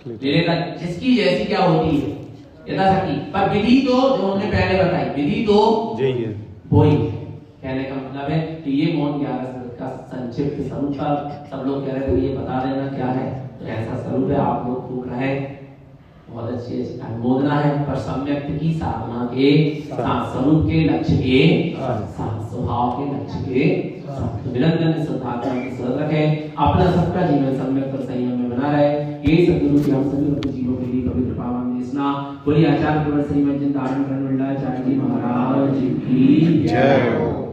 ले लेता। जिसकी जैसी क्या होती है यथाशक्ति। पर विधि तो जो हमने पहले बताई, विधि तो वही है। कहने का मतलब है कि ये मौन 11 का संक्षिप्त स्वरूप था। सब लोग कह रहे थे ये बता देना क्या है, तो ऐसा स्वरूप है। आप लोग खूब रहे, बहुत अच्छी अनुमोदना है। पर सम्यक की साधना के स्वरूप के लक्ष्य के स्वभाव के लक्ष्य के निरंतर श्रद्धा के साथ रखें। अपना सबका जीवन सम्यक और संयम में बना रहे। ये सदगुरु की हम सभी अपने जीवों के लिए कभी कृपावान देसना। बोलिए आचार्य प्रवर श्रीमद जिन धारण करण मंडलाचार्य जी महाराज की जय हो।